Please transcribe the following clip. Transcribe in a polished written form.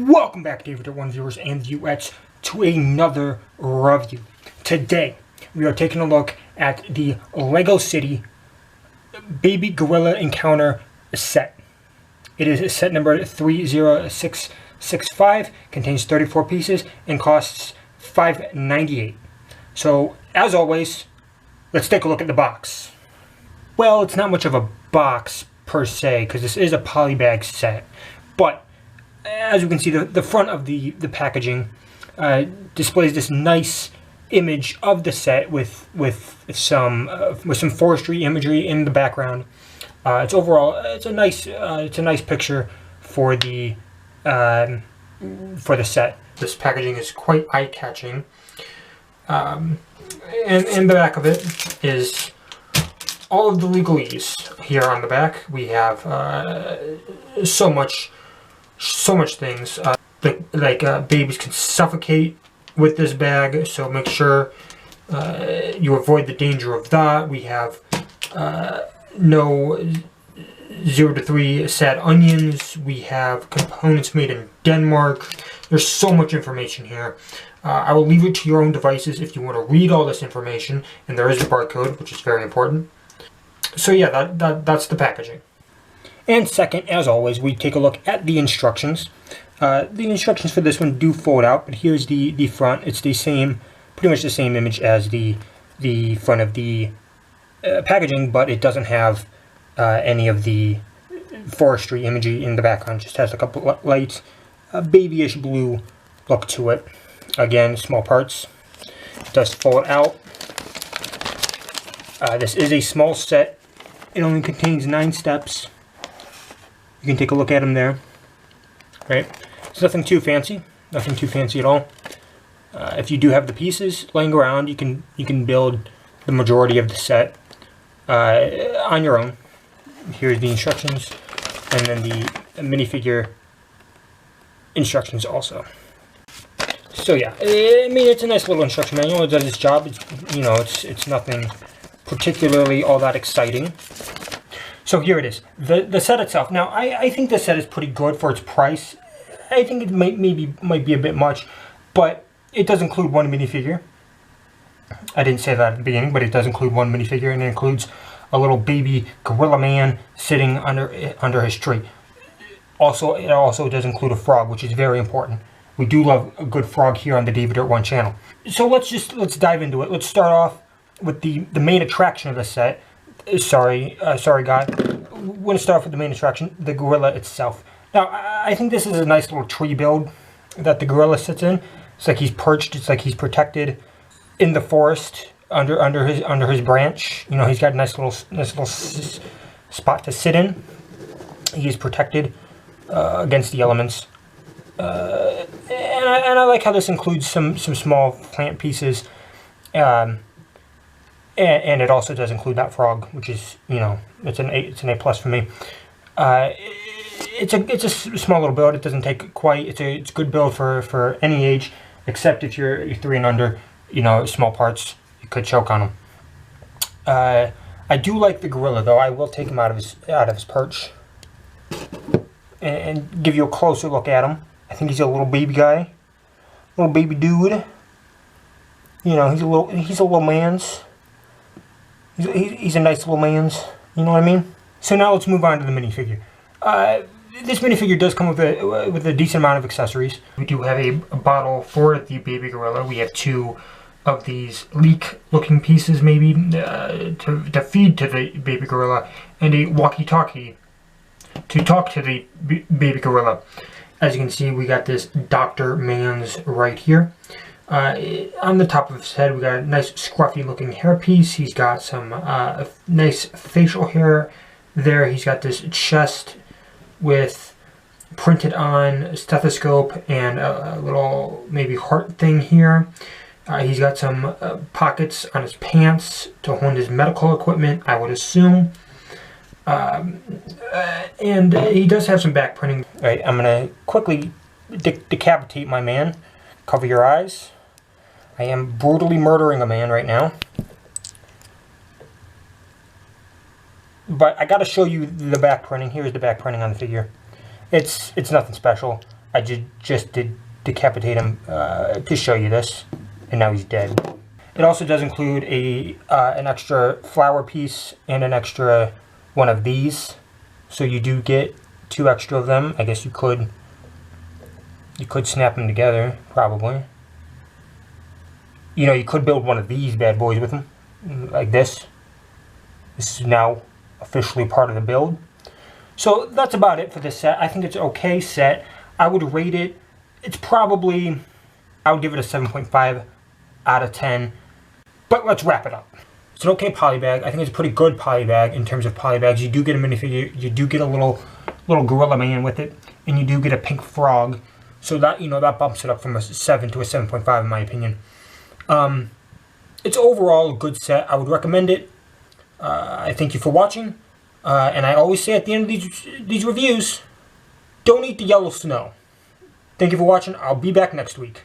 Welcome back, David One viewers and viewettes, to another review. Today, we are taking a look at the Lego City Baby Gorilla Encounter set. It is set number 30665, contains 34 pieces, and costs $5.98. So, as always, let's take a look at the box. Well, it's not much of a box per se, because this is a polybag set, but as you can see, the front of the packaging displays this nice image of the set with some forestry imagery in the background. It's a nice picture for the set. This packaging is quite eye-catching, and the back of it is all of the legalese. Here on the back, we have so much things. Babies can suffocate with this bag, so make sure you avoid the danger of that. We have no 0 to 3 sad onions. We have components made in Denmark. There's so much information here. I will leave it to your own devices if you want to read all this information, and there is a barcode, which is very important. So yeah, that's the packaging. And second, as always, we take a look at the instructions. The instructions for this one do fold out, but here's the front. It's the same, pretty much the same image as the front of the packaging, but it doesn't have any of the forestry imagery in the background. It just has a couple lights, a babyish blue look to it. Again, small parts. It does fold out. This is a small set. It only contains 9 steps. You can take a look at them there. Right? It's nothing too fancy. Nothing too fancy at all. If you do have the pieces laying around, you can build the majority of the set on your own. Here's the instructions, and then the minifigure instructions also. So yeah, I mean, it's a nice little instruction manual. It does its job. It's nothing particularly all that exciting. So here it is, the set itself. Now, I think the set is pretty good for its price. I think it might be a bit much, but it does include one minifigure. I didn't say that at the beginning, but it does include one minifigure, and it includes a little baby gorilla man sitting under his tree. Also, it also does include a frog, which is very important. We do love a good frog here on the David One channel. So let's dive into it. Let's start off with the main attraction of the set. Sorry, guy. We're going to start off with the main attraction, the gorilla itself. Now, I think this is a nice little tree build that the gorilla sits in. It's like he's perched. It's like he's protected in the forest under his branch. You know, he's got a nice little spot to sit in. He is protected against the elements. And I like how this includes some small plant pieces. And it also does include that frog, which is, it's an A+ for me. It's a small little build. It doesn't take quite. It's a good build for any age, except if you're 3 and under. Small parts, you could choke on them. I do like the gorilla, though. I will take him out of his perch and give you a closer look at him. I think he's a little baby guy, little baby dude. He's a little man's. He's a nice little man's, you know what I mean? So now let's move on to the minifigure. This minifigure does come with a decent amount of accessories. We do have a bottle for the baby gorilla. We have 2 of these leek-looking pieces, maybe, to feed to the baby gorilla, and a walkie-talkie to talk to the baby gorilla. As you can see, we got this Dr. Man's right here. On the top of his head, we got a nice scruffy looking hairpiece. He's got some nice facial hair there. He's got this chest with printed on stethoscope and a little maybe heart thing here. He's got some pockets on his pants to hold his medical equipment, I would assume. And he does have some back printing. All right, I'm going to quickly decapitate my man. Cover your eyes. I am brutally murdering a man right now. But I got to show you the back printing. Here's the back printing on the figure. It's nothing special. I just did decapitate him to show you this, and now he's dead. It also does include an extra flower piece and an extra one of these, so you do get 2 extra of them. I guess you could snap them together, probably. You know, you could build one of these bad boys with them, like this. This is now officially part of the build. So that's about it for this set. I think it's an okay set. I would rate it, it's probably, I would give it a 7.5 out of 10. But let's wrap it up. It's an okay polybag. I think it's a pretty good polybag in terms of polybags. You do get a minifigure, you do get a little gorilla man with it, and you do get a pink frog. So that, you know, that bumps it up from a 7 to a 7.5 in my opinion. It's overall a good set. I would recommend it. I thank you for watching. And I always say at the end of these reviews, don't eat the yellow snow. Thank you for watching. I'll be back next week.